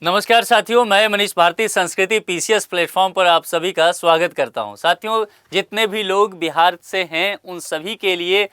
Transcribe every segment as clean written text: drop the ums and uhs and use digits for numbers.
नमस्कार साथियों, मैं मनीष भारती संस्कृति पीसीएस प्लेटफॉर्म पर आप सभी का स्वागत करता हूं। साथियों, जितने भी लोग बिहार से हैं उन सभी के लिए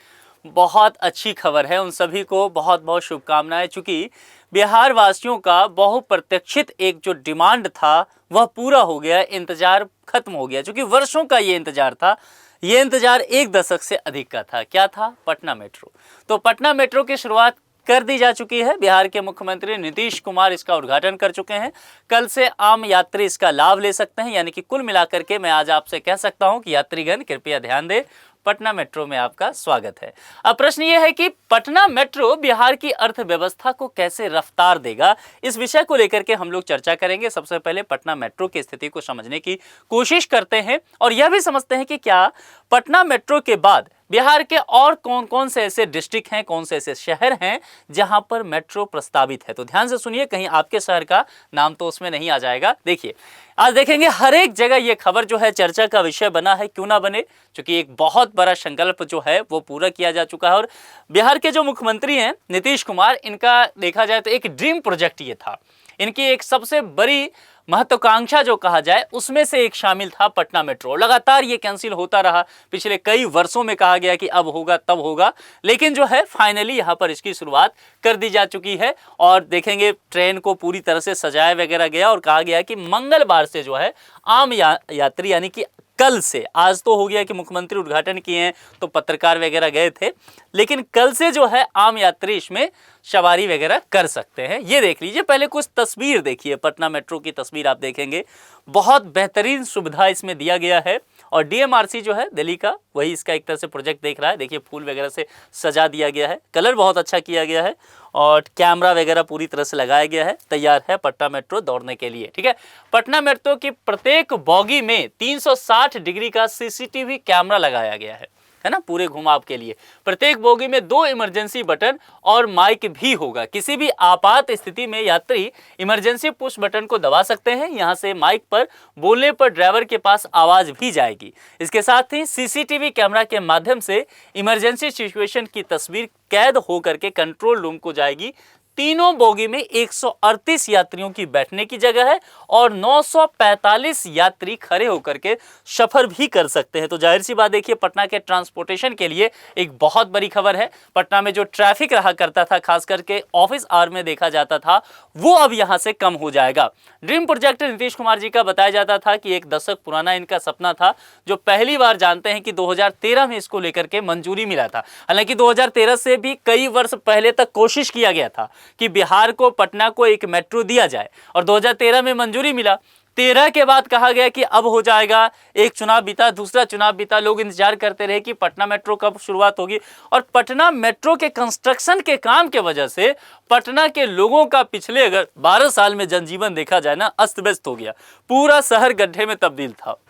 बहुत अच्छी खबर है, उन सभी को बहुत बहुत शुभकामनाएं। चूँकि बिहार वासियों का बहुप्रतीक्षित एक जो डिमांड था वह पूरा हो गया, इंतज़ार खत्म हो गया। चूँकि वर्षों का ये इंतज़ार था, ये इंतज़ार एक दशक से अधिक का था। क्या था? पटना मेट्रो। तो पटना मेट्रो की शुरुआत कर दी जा चुकी है। बिहार के मुख्यमंत्री नीतीश कुमार इसका उद्घाटन कर चुके हैं। कल से आम यात्री इसका लाभ ले सकते हैं। यानी कि कुल मिलाकर के मैं आज आपसे कह सकता हूं कि यात्रीगण कृपया ध्यान दें, पटना मेट्रो में आपका स्वागत है। अब प्रश्न ये है कि पटना मेट्रो बिहार की अर्थव्यवस्था को कैसे रफ्तार देगा, इस विषय को लेकर के हम लोग चर्चा करेंगे। सबसे पहले पटना मेट्रो की स्थिति को समझने की कोशिश करते हैं और यह भी समझते हैं कि क्या पटना मेट्रो के बाद बिहार के और कौन कौन से ऐसे डिस्ट्रिक्ट हैं, कौन से ऐसे शहर हैं जहां पर मेट्रो प्रस्तावित है। तो ध्यान से सुनिए, कहीं आपके शहर का नाम तो उसमें नहीं आ जाएगा। देखिए, आज देखेंगे हर एक जगह ये खबर जो है चर्चा का विषय बना है। क्यों ना बने, क्योंकि एक बहुत बड़ा संकल्प जो है वो पूरा किया जा चुका है। और बिहार के जो मुख्यमंत्री हैं नीतीश कुमार, इनका देखा जाए तो एक ड्रीम प्रोजेक्ट ये था। इनकी एक सबसे बड़ी महत्वाकांक्षा जो कहा जाए उसमें से एक शामिल था पटना मेट्रो। लगातार ये कैंसिल होता रहा, पिछले कई वर्षों में कहा गया कि अब होगा तब होगा, लेकिन जो है फाइनली यहाँ पर इसकी शुरुआत कर दी जा चुकी है। और देखेंगे ट्रेन को पूरी तरह से सजाया वगैरह गया और कहा गया कि मंगलवार से जो है आम यात्री यानी कि कल से, आज तो हो गया कि मुख्यमंत्री उद्घाटन किए हैं तो पत्रकार वगैरह गए थे, लेकिन कल से जो है आम यात्री इसमें सवारी वगैरह कर सकते हैं। ये देख लीजिए, पहले कुछ तस्वीर देखिए, पटना मेट्रो की तस्वीर आप देखेंगे। बहुत बेहतरीन सुविधा इसमें दिया गया है और डीएमआरसी जो है दिल्ली का, वही इसका एक तरह से प्रोजेक्ट देख रहा है। देखिए फूल वगैरह से सजा दिया गया है, कलर बहुत अच्छा किया गया है और कैमरा वगैरह पूरी तरह से लगाया गया है। तैयार है पटना मेट्रो दौड़ने के लिए। ठीक है, पटना मेट्रो की प्रत्येक बोगी में 360 डिग्री का सीसीटीवी कैमरा लगाया गया है ना, पूरे घुमाव के लिए। प्रत्येक बोगी में 2 इमरजेंसी बटन और माइक भी होगा। किसी भी आपात स्थिति में यात्री इमरजेंसी पुश बटन को दबा सकते हैं। यहां से माइक पर बोलने पर ड्राइवर के पास आवाज भी जाएगी। इसके साथ ही सीसीटीवी कैमरा के माध्यम से इमरजेंसी सिचुएशन की तस्वीर कैद होकर के कंट्रोल रूम को जाएगी। तीनों बोगी में 138 यात्रियों की बैठने की जगह है और 945 यात्री खड़े होकर के सफर भी कर सकते हैं। तो जाहिर सी बात, देखिए पटना के ट्रांसपोर्टेशन के लिए एक बहुत बड़ी खबर है। पटना में जो ट्रैफिक रहा करता था, खास करके ऑफिस आवर में देखा जाता था, वो अब यहां से कम हो जाएगा। ड्रीम प्रोजेक्ट नीतीश कुमार जी का बताया जाता था कि एक दशक पुराना इनका सपना था, जो पहली बार जानते हैं कि 2013 में इसको लेकर के मंजूरी मिला था। हालांकि 2013 से भी कई वर्ष पहले तक कोशिश किया गया था कि बिहार को, पटना को एक मेट्रो दिया जाए और 2013 में मंजूरी मिला। 13 के बाद कहा गया कि अब हो जाएगा। एक चुनाव बीता, दूसरा चुनाव बीता, लोग इंतजार करते रहे कि पटना मेट्रो कब शुरुआत होगी। और पटना मेट्रो के कंस्ट्रक्शन के काम के वजह से पटना के लोगों का पिछले अगर 12 साल में जनजीवन देखा जाए ना, अस्त व्यस्त हो गया। पूरा शहर गड्ढे में तब्दील था।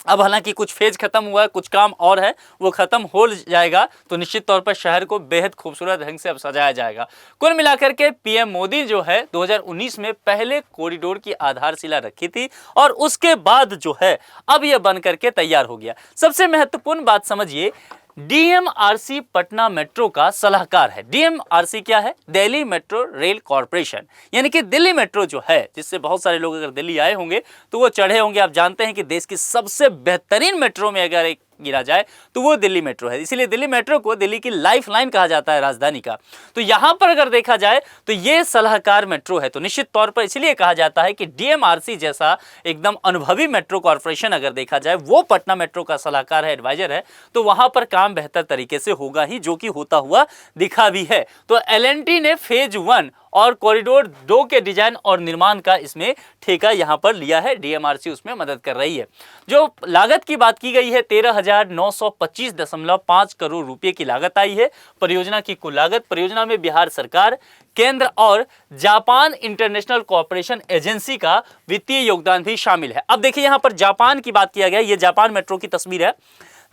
अब हालांकि कुछ फेज खत्म हुआ है, कुछ काम और है, वो खत्म हो जाएगा तो निश्चित तौर पर शहर को बेहद खूबसूरत ढंग से अब सजाया जाएगा। कुल मिलाकर के पीएम मोदी जो है 2019 में पहले कॉरिडोर की आधारशिला रखी थी और उसके बाद जो है अब यह बन करके तैयार हो गया। सबसे महत्वपूर्ण बात समझिए, डीएमआरसी पटना मेट्रो का सलाहकार है। डीएमआरसी क्या है? दिल्ली मेट्रो रेल कॉर्पोरेशन, यानी कि दिल्ली मेट्रो जो है, जिससे बहुत सारे लोग अगर दिल्ली आए होंगे तो वो चढ़े होंगे। आप जानते हैं कि देश की सबसे बेहतरीन मेट्रो में अगर एक गिरा जाए तो वो दिल्ली मेट्रो है। इसीलिए दिल्ली मेट्रो को दिल्ली की लाइफलाइन कहा जाता है, राजधानी का। तो यहां पर अगर देखा जाए तो ये सलाहकार मेट्रो है। तो निश्चित तौर पर इसलिए कहा जाता है कि डीएमआरसी जैसा एकदम अनुभवी मेट्रो कॉर्पोरेशन अगर देखा जाए, वो पटना मेट्रो का सलाहकार है, एडवाइजर है, तो वहां पर काम बेहतर तरीके से होगा ही, जो कि होता हुआ दिखा भी है। तो एलएनटी ने फेज 1 और कॉरिडोर 2 के डिजाइन और निर्माण का इसमें ठेका यहां पर लिया है। डीएमआरसी उसमें मदद कर रही है। जो लागत की बात की गई है, 13,925.5 करोड़ रुपए की लागत आई है। परियोजना की कुल लागत, परियोजना में बिहार सरकार, केंद्र और जापान इंटरनेशनल कोऑपरेशन एजेंसी का वित्तीय योगदान भी शामिल है। अब देखिए, यहां पर जापान की बात किया गया, ये जापान मेट्रो की तस्वीर है।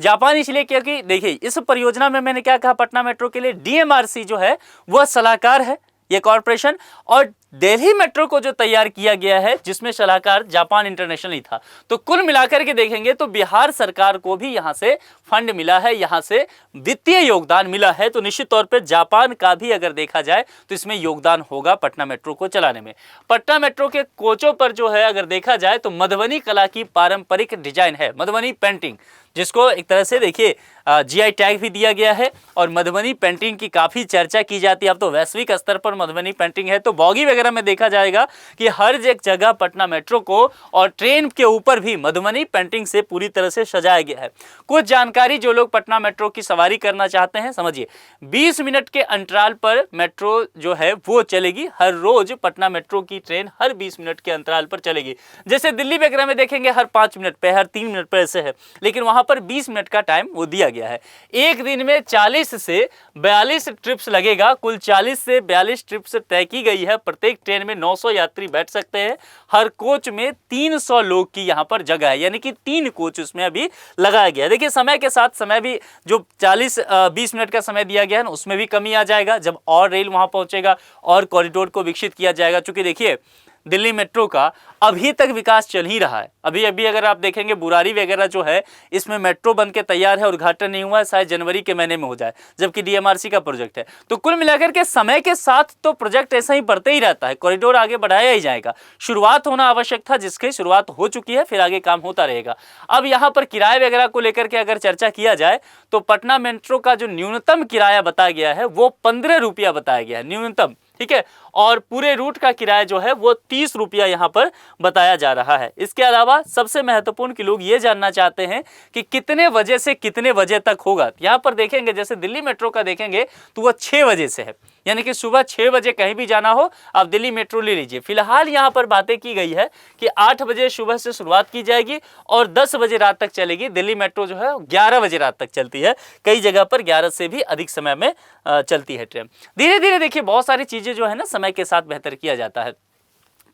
जापान इसलिए क्योंकि देखिए इस परियोजना में, मैंने क्या कहा, पटना मेट्रो के लिए डीएमआरसी जो है वह सलाहकार है, ये कॉर्पोरेशन, और दिल्ली मेट्रो को जो तैयार किया गया है, जिसमें सलाहकार जापान इंटरनेशनल ही था, तो कुल मिलाकर के देखेंगे तो बिहार सरकार को भी यहां से फंड मिला है, यहां से वित्तीय योगदान मिला है। तो निश्चित तौर पर जापान का भी अगर देखा जाए तो इसमें योगदान होगा पटना मेट्रो को चलाने में। पटना मेट्रो के कोचों पर जो है अगर देखा जाए तो मधुबनी कला की पारंपरिक डिजाइन है, मधुबनी पेंटिंग, जिसको एक तरह से देखिए जीआई टैग भी दिया गया है। और मधुबनी पेंटिंग की काफ़ी चर्चा की जाती है, अब तो वैश्विक स्तर पर मधुबनी पेंटिंग है। तो बॉगी वगैरह में देखा जाएगा कि हर एक जगह पटना मेट्रो को और ट्रेन के ऊपर भी मधुबनी पेंटिंग से पूरी तरह से सजाया गया है। कुछ जानकारी जो लोग पटना मेट्रो की सवारी करना चाहते हैं, समझिए 20 मिनट के अंतराल पर मेट्रो जो है वो चलेगी। हर रोज पटना मेट्रो की ट्रेन हर 20 मिनट के अंतराल पर चलेगी। जैसे दिल्ली वगैरह में देखेंगे हर 5 मिनट पे, हर 3 मिनट पर ऐसे है, लेकिन वहां पर 20 मिनट का टाइम वो दिया गया है। एक दिन में 40 से 42 ट्रिप्स लगेगा, कुल 40 से 42 ट्रिप्स तय की गई है। प्रत्येक ट्रेन में 900 यात्री बैठ सकते हैं। हर कोच में 300 लोग की यहां पर जगह है, यानी कि 3 कोच उसमें अभी लगाया गया है। देखिए समय के साथ समय भी जो 20 मिनट का समय दिया गया है ना, उसमें भी कमी आ जाएगा जब और रेल वहां पहुंचेगा और कॉरिडोर को विकसित किया जाएगा। चूंकि देखिए दिल्ली मेट्रो का अभी तक विकास चल ही रहा है। अभी अगर आप देखेंगे बुरारी वगैरह जो है, इसमें मेट्रो बन के तैयार है, उद्घाटन नहीं हुआ है, शायद जनवरी के महीने में हो जाए, जबकि डीएमआरसी का प्रोजेक्ट है। तो कुल मिलाकर के समय के साथ तो प्रोजेक्ट ऐसा ही बढ़ते ही रहता है, कॉरिडोर आगे बढ़ाया ही जाएगा। शुरुआत होना आवश्यक था, जिसकी शुरुआत हो चुकी है, फिर आगे काम होता रहेगा। अब यहाँ पर किराए वगैरह को लेकर के अगर चर्चा किया जाए तो पटना मेट्रो का जो न्यूनतम किराया बताया गया है वो 15 रुपया बताया गया है, न्यूनतम, ठीक है। और पूरे रूट का किराया जो है वो 30 रुपया यहाँ पर बताया जा रहा है। इसके अलावा सबसे महत्वपूर्ण कि लोग ये जानना चाहते हैं कि कितने बजे से कितने बजे तक होगा। यहाँ पर देखेंगे जैसे दिल्ली मेट्रो का देखेंगे तो वह 6 बजे से है, यानी कि सुबह 6 बजे कहीं भी जाना हो आप दिल्ली मेट्रो ले लीजिए। फिलहाल यहाँ पर बातें की गई है कि 8 बजे सुबह से शुरुआत की जाएगी और 10 बजे रात तक चलेगी। दिल्ली मेट्रो जो है 11 बजे रात तक चलती है, कई जगह पर 11 से भी अधिक समय में चलती है ट्रेन। धीरे धीरे देखिए बहुत सारी चीजें जो है ना समय के साथ बेहतर किया जाता है।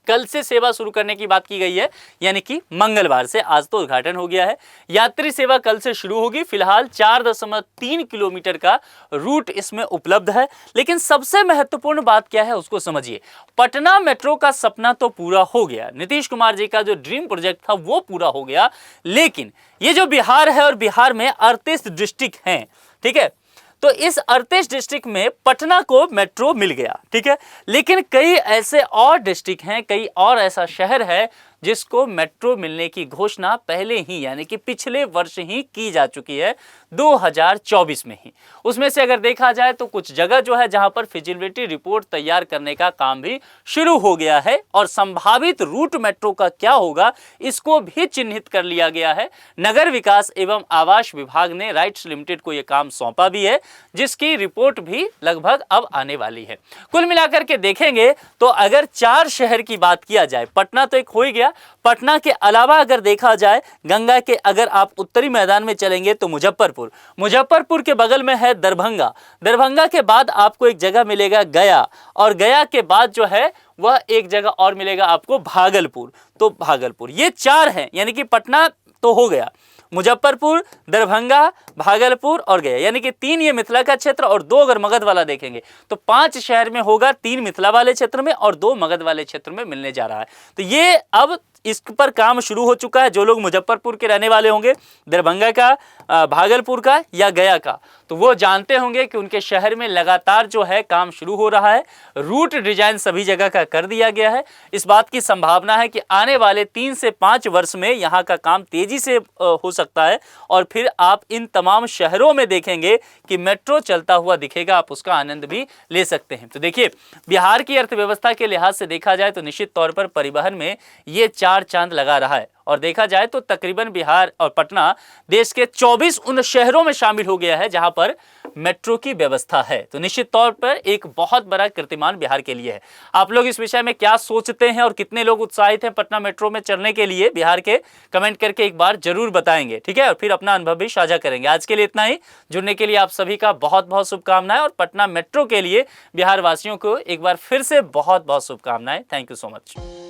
कल से सेवा शुरू करने की बात की गई है, यानी कि मंगलवार से, आज तो उद्घाटन हो गया है। यात्री सेवा कल से शुरू होगी। फिलहाल 4.3 किलोमीटर का रूट इसमें उपलब्ध है। लेकिन सबसे महत्वपूर्ण बात क्या है उसको समझिए। पटना मेट्रो का सपना तो पूरा हो गया, नीतीश कुमार जी का जो ड्रीम प्रोजेक्ट था वो पूरा हो गया। लेकिन ये जो बिहार है और बिहार में 38 डिस्ट्रिक्ट हैं, ठीक है, तो इस 38 डिस्ट्रिक्ट में पटना को मेट्रो मिल गया, ठीक है। लेकिन कई ऐसे और डिस्ट्रिक्ट हैं, कई और ऐसा शहर है जिसको मेट्रो मिलने की घोषणा पहले ही, यानी कि पिछले वर्ष ही की जा चुकी है, 2024 में ही। उसमें से अगर देखा जाए तो कुछ जगह जो है जहां पर फिजिबिलिटी रिपोर्ट तैयार करने का काम भी शुरू हो गया है और संभावित रूट मेट्रो का क्या होगा इसको भी चिन्हित कर लिया गया है। नगर विकास एवं आवास विभाग ने राइट्स लिमिटेड को यह काम सौंपा भी है, जिसकी रिपोर्ट भी लगभग अब आने वाली है। कुल मिलाकर के देखेंगे तो अगर 4 शहर की बात किया जाए, पटना तो एक हो ही गया, पटना के अलावा अगर देखा जाए गंगा के अगर आप उत्तरी मैदान में चलेंगे तो मुजफ्फरपुर के बगल में है दरभंगा, दरभंगा के बाद आपको एक जगह मिलेगा गया, और गया के बाद जो है वह एक जगह और मिलेगा आपको भागलपुर। तो भागलपुर, ये 4 हैं, यानी कि पटना तो हो गया, मुजफ्फरपुर, दरभंगा, भागलपुर और गया, यानी कि 3 ये मिथिला का क्षेत्र और 2 अगर मगध वाला देखेंगे तो 5 शहर में होगा, 3 मिथिला वाले क्षेत्र में और 2 मगध वाले क्षेत्र में मिलने जा रहा है। तो ये अब इस पर काम शुरू हो चुका है। जो लोग मुजफ्फरपुर के रहने वाले होंगे, दरभंगा का, भागलपुर का या गया का, तो वो जानते होंगे कि उनके शहर में लगातार जो है काम शुरू हो रहा है। रूट डिजाइन सभी जगह का कर दिया गया है। इस बात की संभावना है कि आने वाले 3 से 5 वर्ष में यहाँ का काम तेजी से हो सकता है और फिर आप इन तमाम शहरों में देखेंगे कि मेट्रो चलता हुआ दिखेगा, आप उसका आनंद भी ले सकते हैं। तो देखिए बिहार की अर्थव्यवस्था के लिहाज से देखा जाए तो निश्चित तौर पर परिवहन में ये 4 चांद लगा रहा है। और देखा जाए तो तकरीबन बिहार और पटना देश के 24 उन शहरों में शामिल हो गया है जहां पर मेट्रो की व्यवस्था है। तो निश्चित तौर पर एक बहुत बड़ा कीर्तिमान बिहार के लिए है। आप लोग इस विषय में क्या सोचते हैं और कितने लोग उत्साहित हैं पटना मेट्रो में चलने के लिए बिहार के, कमेंट करके एक बार जरूर बताएंगे, ठीक है, और फिर अपना अनुभव भी साझा करेंगे। आज के लिए इतना ही। जुड़ने के लिए आप सभी का बहुत बहुत शुभकामनाएं और पटना मेट्रो के लिए बिहार वासियों को एक बार फिर से बहुत बहुत शुभकामनाएं। Thank you so much.